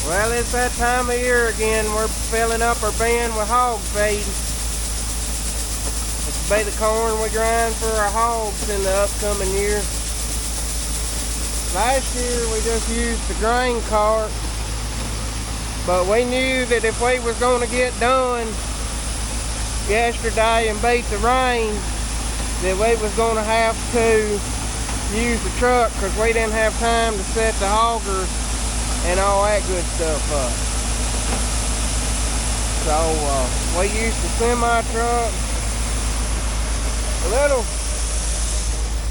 Well, it's that time of year again. We're filling up our bin with hog feed. It's be the corn we grind for our hogs in the upcoming year. Last year we just used the grain cart, but we knew that if we was going to get done yesterday and beat the rain, that we was going to have to use the truck because we didn't have time to set the augers and all that good stuff up. So we used the semi-truck.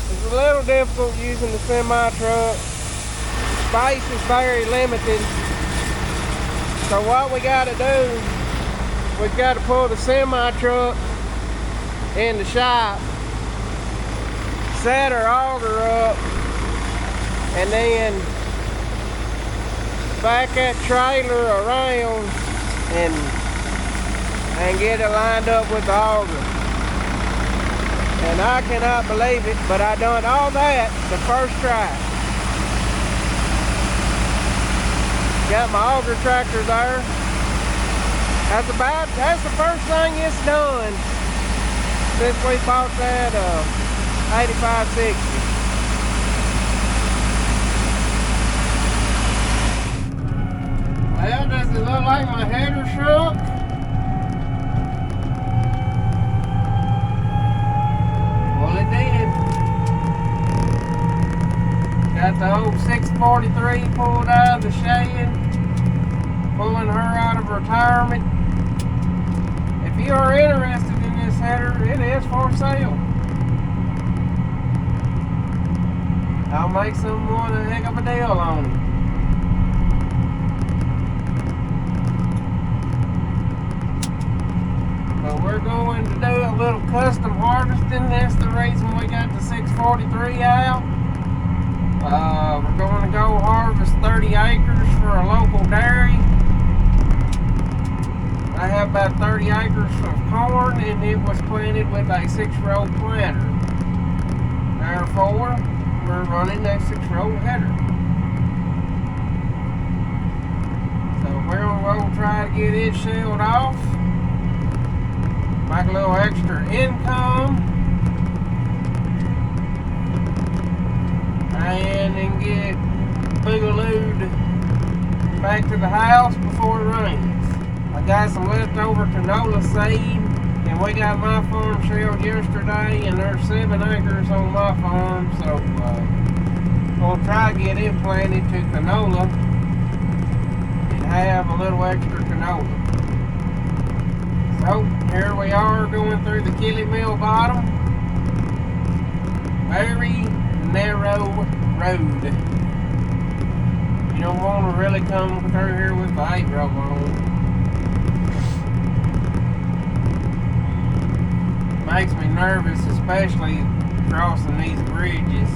It's a little difficult using the semi-truck. Space is very limited. So what we got to do, we've got to pull the semi-truck in the shop, set our auger up, and then back that trailer around and get it lined up with the auger. And I cannot believe it, but I done all that the first try. Got my auger tractor there. That's the first thing it's done since we bought that 8560. Well, does it look like my header shrunk? Well, it did. Got the old 643 pulled out of the shed, pulling her out of retirement. If you are interested in this header, it is for sale. I'll make someone a heck of a deal on it. But we're going to do a little custom harvesting. That's the reason we got the 643 out. We're going to go harvest 30 acres for a local dairy. I have about 30 acres of corn, and it was planted with a 6-row planter. Therefore, we're running a 6-row header. So we're going to try to get it shelled off. Make a little extra income, and then get boogalooed back to the house before it rains. I got some leftover canola seed, and we got my farm shelled yesterday, and there's 7 acres on my farm, so we'll try to get it planted to canola and have a little extra canola. So here we are going through the Killy Mill bottom. Very narrow road. You don't want to really come through here with the 8-row on. Makes me nervous, especially crossing these bridges.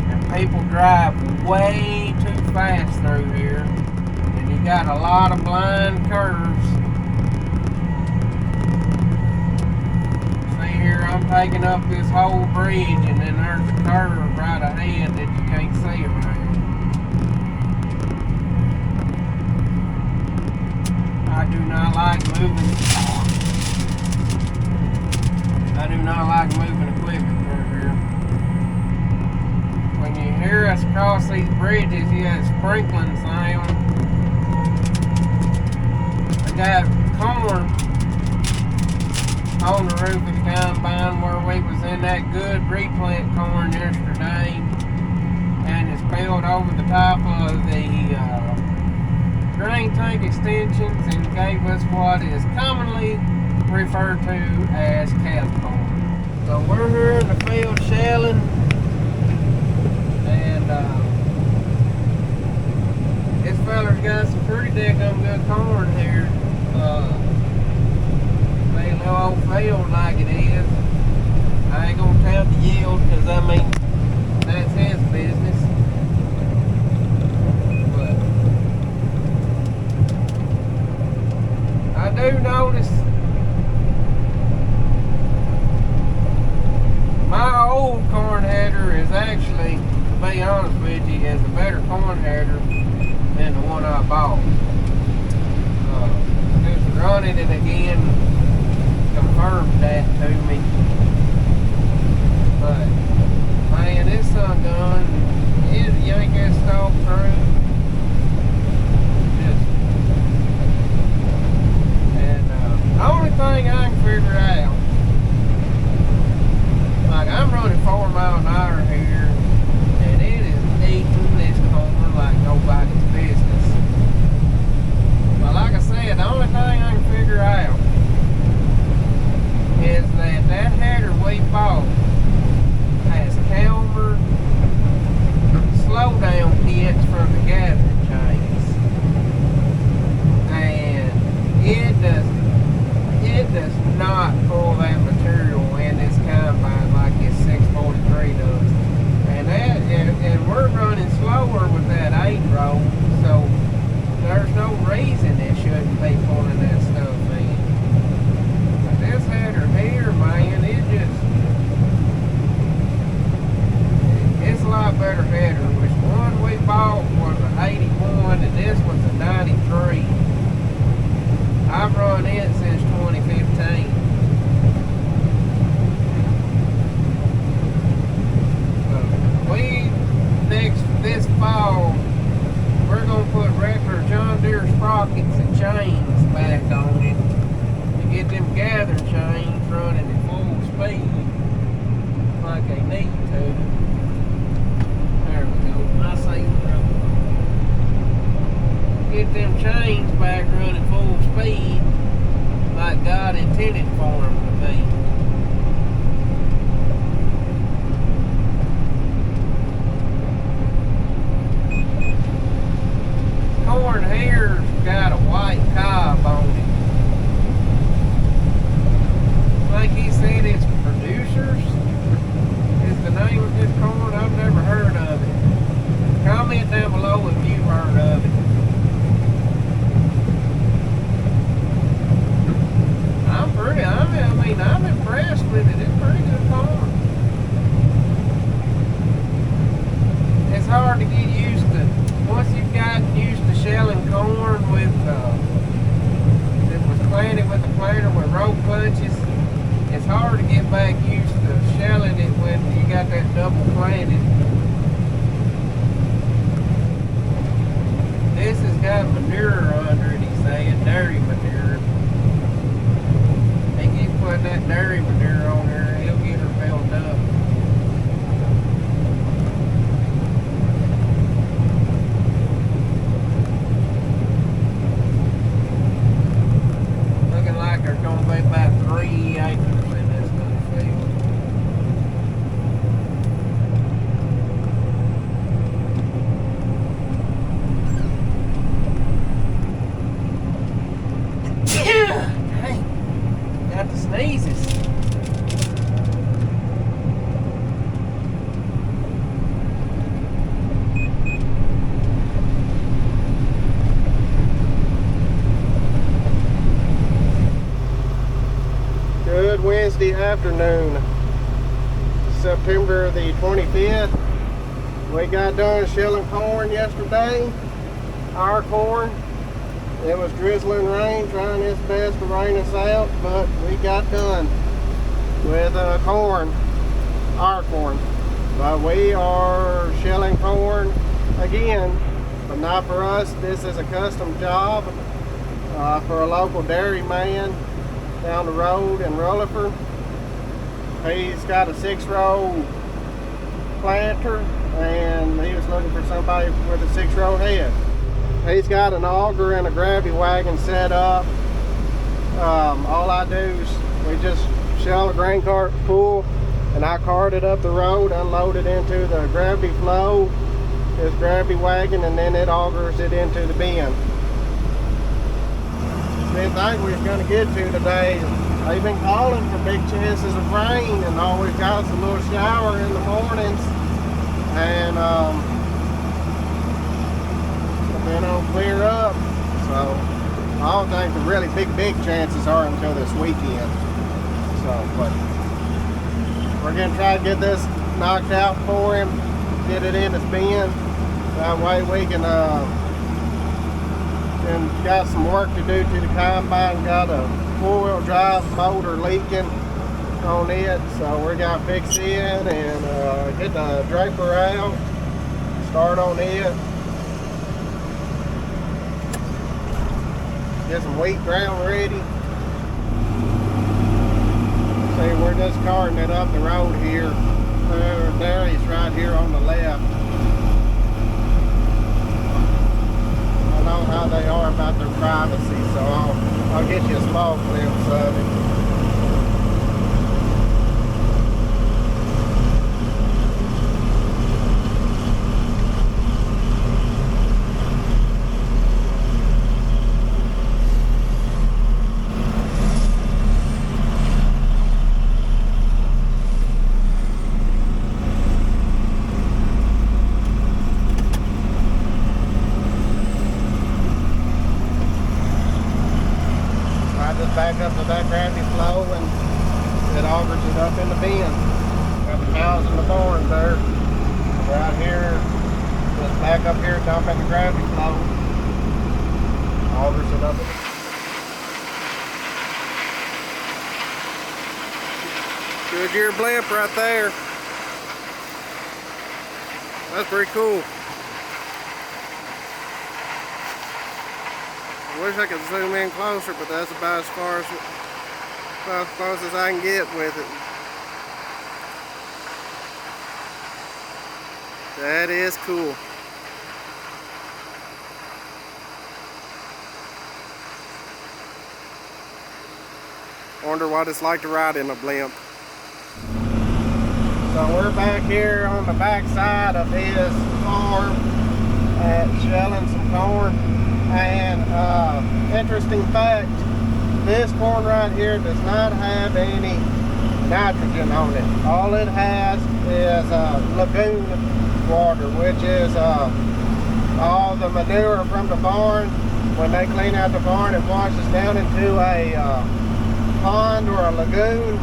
And people drive way too fast through here. And you got a lot of blind curves. See here, I'm taking up this whole bridge, and then there's a curve right ahead that you can't see around. I do not like moving. I do not like moving equipment through here. When you hear us cross these bridges, you have sprinkling sound. I got corn on the roof of the combine where we was in that good replant corn yesterday, and it's spilled over the top of the grain tank extensions and gave us what is commonly referred to as calf corn. So we're here in the field shelling, and this feller's got some pretty daggum good corn here. A little old field like it is. I ain't gonna count the yield because I mean that's his business. But I do notice my old corn header is actually, to be honest with you, is a better corn header than the one I bought. Just running it again confirmed that to me. But man, this son gun is yank that stalk through. The only thing I can figure out, like I'm running 4 miles an hour here, and it is eating this corn like nobody's business. But like I said, the only thing I can figure out is that header we bought has Calmer slow down kits from the gathering chains, and it does not pull that material in this combine like this 643 does. And we're running slower with that 8-row, so there's no reason it shouldn't be pulling that stuff in. But this header here, man, it's a lot better header. Which one we bought was an 81 and this was a 93. I've run it since 2015. This fall, we're going to put regular John Deere sprockets and chains back on it to get them gathering chains running at full speed like they need to. There we go. I say get them chains back running full speed like God intended for them to be. Corn here's got a white cob on it. Like he said, it's Producers is the name of this corn. I've never heard of it. Comment down below if you've heard of it. I'm impressed with it. It's pretty good corn. It's hard to get used to. Once you've gotten used to shelling corn with that was planted with the planter with rope punches, it's hard to get back used to shelling it when you got that double planted. This has got manure under it, he's saying, dairy manure. He keeps putting that dairy manure on there, he'll get her filled up. There's going to be about 3 acres in this little field. Dang, got the sneezes. Good Wednesday afternoon, September the 25th. We got done shelling corn yesterday, our corn. It was drizzling rain, trying its best to rain us out, but we got done with corn, our corn. But we are shelling corn again, but not for us. This is a custom job for a local dairy man down the road in Rutherford. He's got a 6-row planter and he was looking for somebody with a 6-row head. He's got an auger and a gravity wagon set up. All I do is we just shell a grain cart full and I cart it up the road, unload it into the gravity flow, this gravity wagon, and then it augers it into the bin. Didn't think we was going to get to today. They've been calling for big chances of rain and always got us a little shower in the mornings, and then it'll clear up. So I don't think the really big chances are until this weekend. So, but we're going to try to get this knocked out for him, get it in his bin. That way we can and got some work to do to the combine. Got a 4-wheel drive motor leaking on it, so we're gonna fix it and get the draper out, start on it, get some wheat ground ready. See, we're just carting it up the road here. There he's right here on the left. I know how they are about their privacy, so I'll get you a small glimpse of it. Back up to that gravity flow and it augers it up in the bin. Got the cows and the barn there. Right here, just back up here, dump in the gravity flow. Augers it up. Good gear blimp right there. That's pretty cool. I wish I could zoom in closer, but that's about as close as I can get with it. That is cool. Wonder what it's like to ride in a blimp. So we're back here on the back side of his farm at shelling some corn. And interesting fact, this corn right here does not have any nitrogen on it. All it has is lagoon water, which is all the manure from the barn. When they clean out the barn, it washes down into a pond or a lagoon.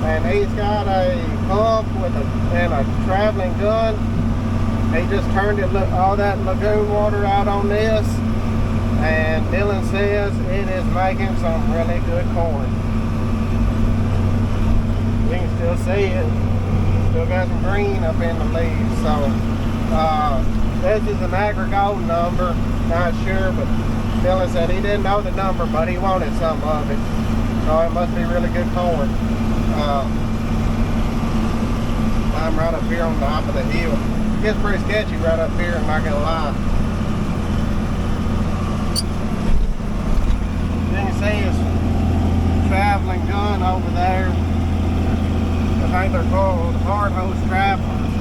And he's got a pump and a traveling gun. He just turned all that lagoon water out on this. And Dylan says it is making some really good corn. You can still see it. Still got some green up in the leaves. So this is an agri-gold number. Not sure, but Dylan said he didn't know the number, but he wanted some of it. So it must be really good corn. I'm right up here on the top of the hill. It gets pretty sketchy right up here, I'm not gonna lie. You can see his traveling gun over there. I think they're called hard hose travelers.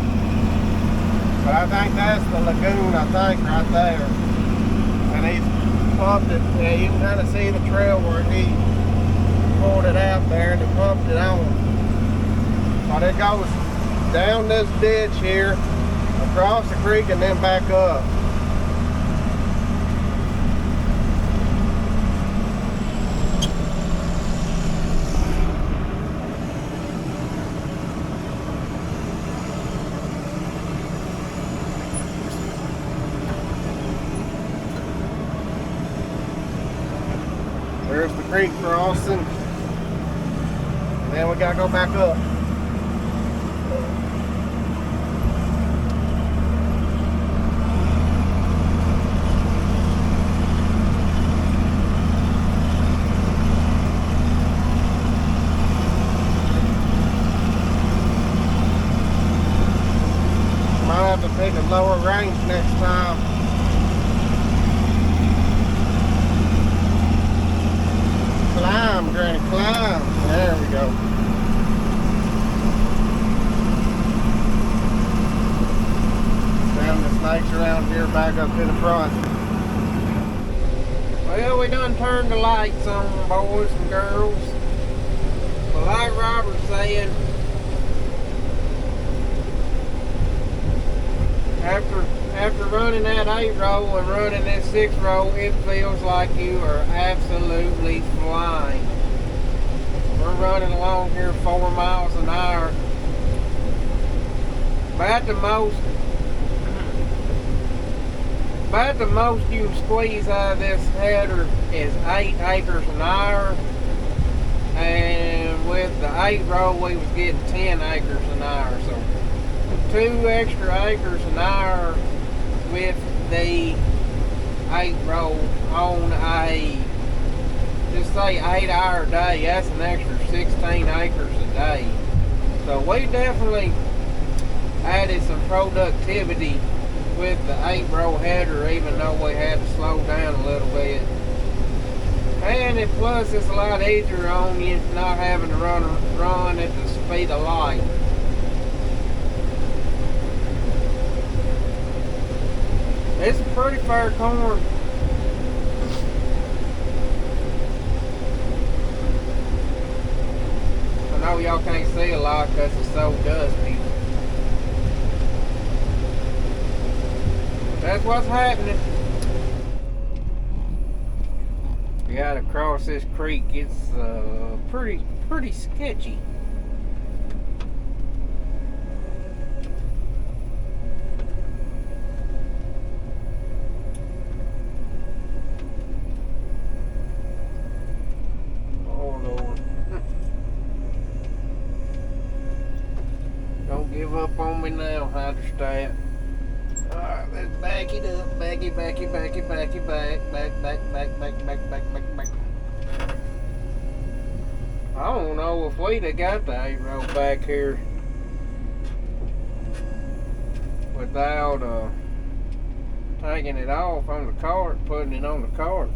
But I think that's the lagoon, I think, right there. And he's pumped it. Yeah, you can kind of see the trail where he pulled it out there and he pumped it on. But it goes down this ditch here, across the creek, and then back up. There's the creek crossing, and then we gotta go back up. Might have to pick a lower range next time. Climb, Granny, climb. There we go. Down the snakes around here, back up to the front. Well, we done turned the lights on, boys and girls. But like Robert said, after running that 8-row and running that 6-row, it feels like you are absolutely flying. We're running along here 4 miles an hour. But at the most, About the most you can squeeze out of this header is 8 acres an hour. And with the 8-row, we was getting 10 acres an hour. So 2 extra acres an hour with the 8-row on a, just say 8-hour day. That's an extra 16 acres a day. So we definitely added some productivity with the 8-row header, even though we had to slow down a little bit. And it, plus it's a lot easier on you not having to run at the speed of light. It's pretty fair corn. I know y'all can't see a lot because it's so dusty. That's what's happening. We gotta cross this creek. It's pretty sketchy. Oh Lord. Don't give up on me now, Hydrostat. Alright, let's back it up. Back it, back. I don't know if we'd have got the 8-row back here without taking it off on the cart, putting it on the cart.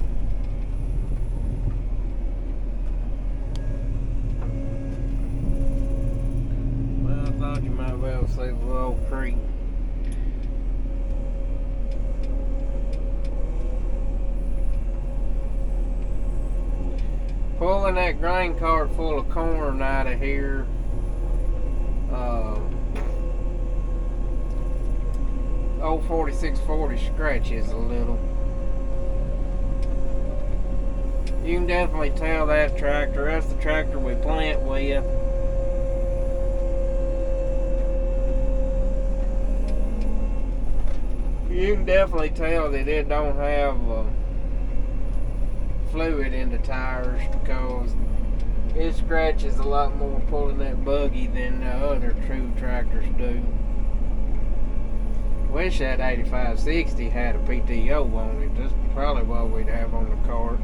Well, I thought you might well see the little creek. Pulling that grain cart full of corn out of here. 4640 scratches a little. You can definitely tell that tractor. That's the tractor we plant with. You can definitely tell that it don't have fluid in the tires, because it scratches a lot more pulling that buggy than the other true tractors do. Wish that 8560 had a PTO on it. That's probably what we'd have on the cart.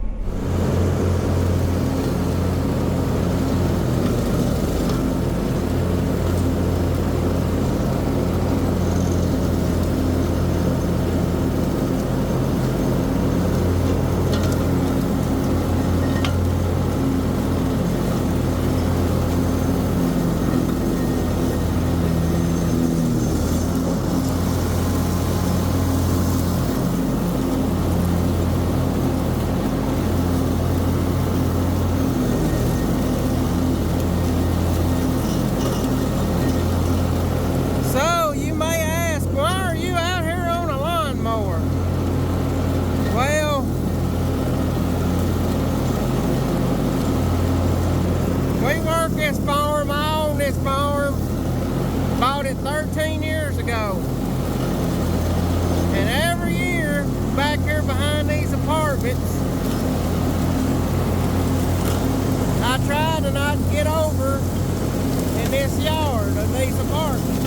This farm, I own this farm, bought it 13 years ago, and every year back here behind these apartments I try to not get over in this yard of these apartments,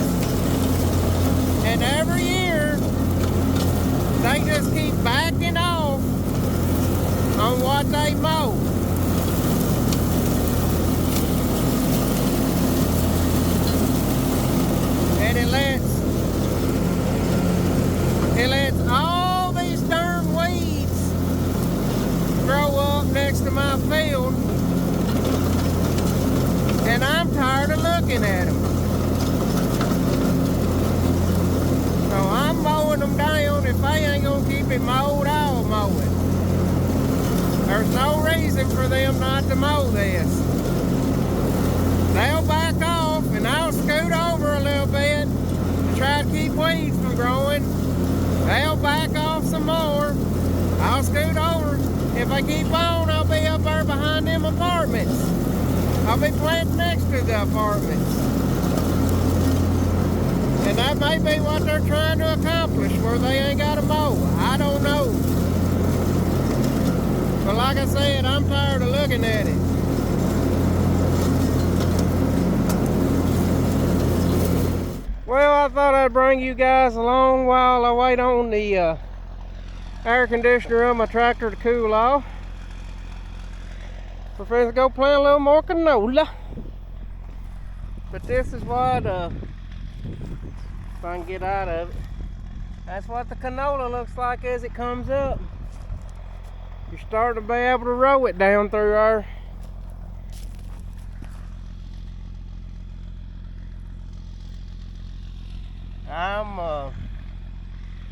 and every year they just keep backing off on what they mow. And it lets all these darn weeds grow up next to my field, and I'm tired of looking at them. So I'm mowing them down. If they ain't gonna keep it mowed, I'll mow it. There's no reason for them not to mow this. They'll back off, and I'll scoot over a little bit to try to keep weeds from growing. They'll back off some more. I'll scoot over. If I keep on, I'll be up there behind them apartments. I'll be planting next to the apartments. And that may be what they're trying to accomplish, where they ain't got a mower. I don't know. But like I said, I'm tired of looking at it. Well, I thought I'd bring you guys along while I wait on the air conditioner on my tractor to cool off. We're finna go plant a little more canola. But this is what, if I can get out of it, that's what the canola looks like as it comes up. You're starting to be able to row it down through there. I'm,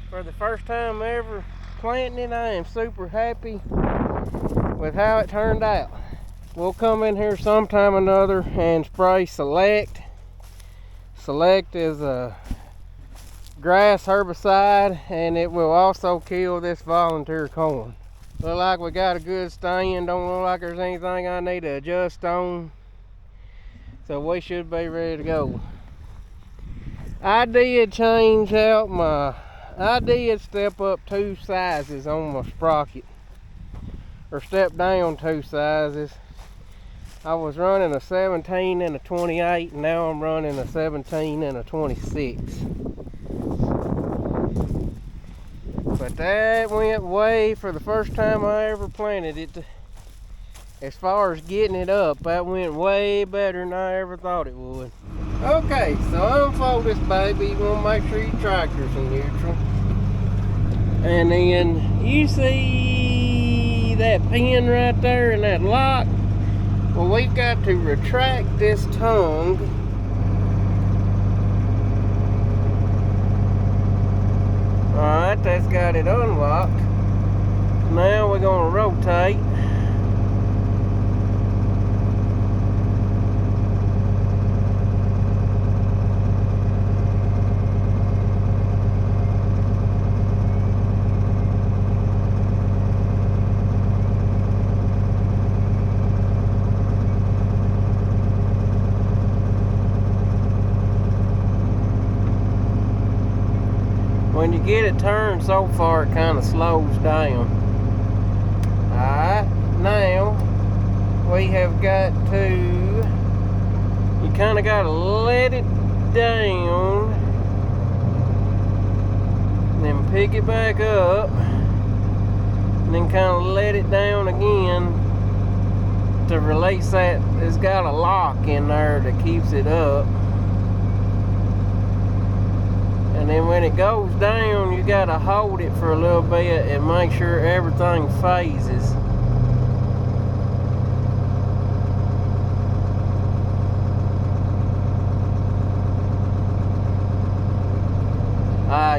for the first time ever planting it, I am super happy with how it turned out. We'll come in here sometime or another and spray Select. Select is a grass herbicide, and it will also kill this volunteer corn. Look like we got a good stand. Don't look like there's anything I need to adjust on. So we should be ready to go. I did change out I did step up 2 sizes on my sprocket. Or step down 2 sizes. I was running a 17 and a 28, and now I'm running a 17 and a 26. But that went way, for the first time I ever planted it, as far as getting it up, that went way better than I ever thought it would. Okay, so unfold this baby. You want to make sure your tractor's in neutral. And then you see that pin right there and that lock. Well, we've got to retract this tongue. Alright, that's got it unlocked. Now we're going to rotate. When you get it turned so far, it kind of slows down. Alright, now we have got to, you kind of got to let it down, and then pick it back up, and then kind of let it down again to release that. It's got a lock in there that keeps it up. And then when it goes down, you gotta hold it for a little bit and make sure everything phases.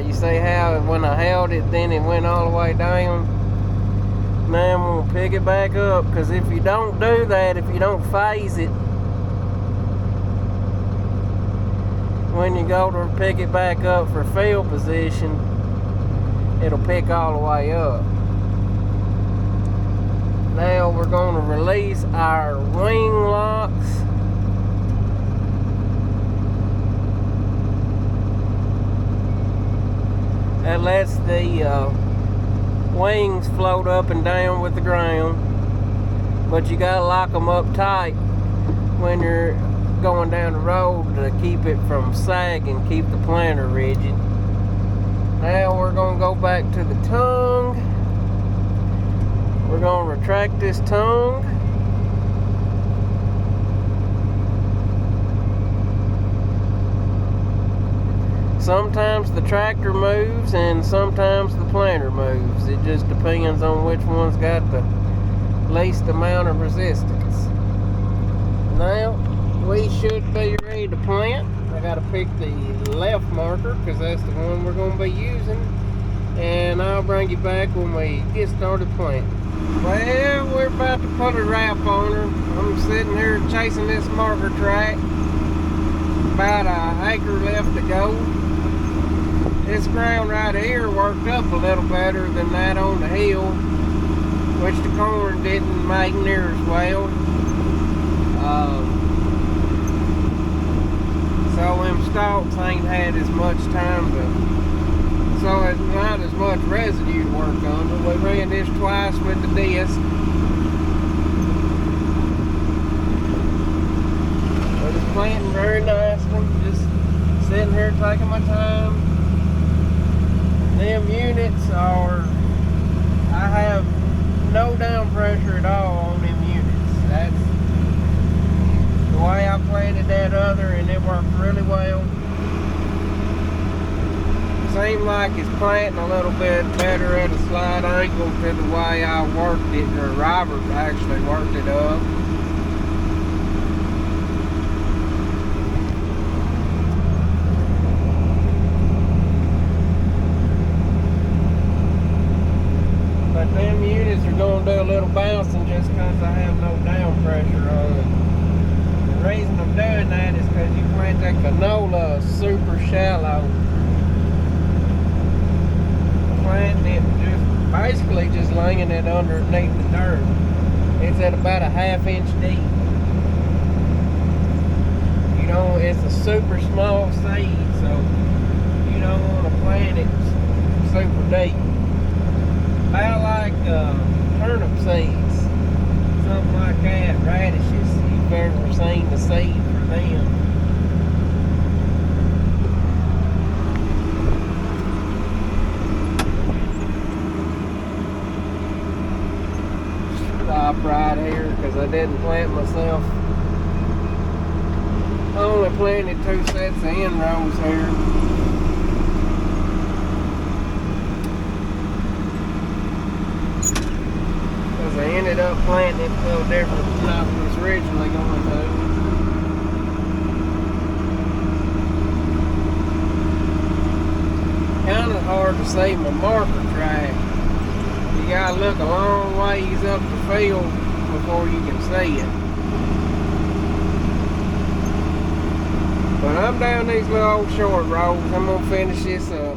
You see how when I held it, then it went all the way down? Now I'm gonna pick it back up, because if you don't do that, if you don't phase it, when you go to pick it back up for field position, it'll pick all the way up. Now we're going to release our wing locks. That lets the wings float up and down with the ground, but you gotta lock them up tight when you're going down the road to keep it from sagging, keep the planter rigid. Now we're going to go back to the tongue. We're going to retract this tongue. Sometimes the tractor moves and sometimes the planter moves. It just depends on which one's got the least amount of resistance. Now we should be ready to plant. I got to pick the left marker because that's the one we're going to be using, and I'll bring you back when we get started planting. Well, we're about to put a wrap on her. I'm sitting here chasing this marker track. About an acre left to go. This ground right here worked up a little better than that on the hill, which the corn didn't make near as well. So them stalks ain't had as much time to, so it's not as much residue to work on. But we ran this twice with the disc. But it's planting very nicely. Just sitting here taking my time. Them units are, I have no down pressure at all on them units. That's the way I planted that other, and it worked really well. Seemed like it's planting a little bit better at a slight angle to the way I worked it, or Robert actually worked it up. But them units are going to do a little bouncing just because I have no down pressure on it. The reason I'm doing that is because you plant that canola super shallow. Planting it just basically just laying it underneath the dirt. It's at about a 1/2 inch deep. You know, it's a super small seed, so you don't want to plant it super deep. I like turnip seeds, something like that, radishes. You've ever seen the seed for them. Stop right here because I didn't plant myself. I only planted 2 sets of end rows here. I ended up planting it a little different than I was originally going to. Kind of hard to see my marker track. You gotta look a long ways up the field before you can see it. But I'm down these little short rows. I'm gonna finish this up.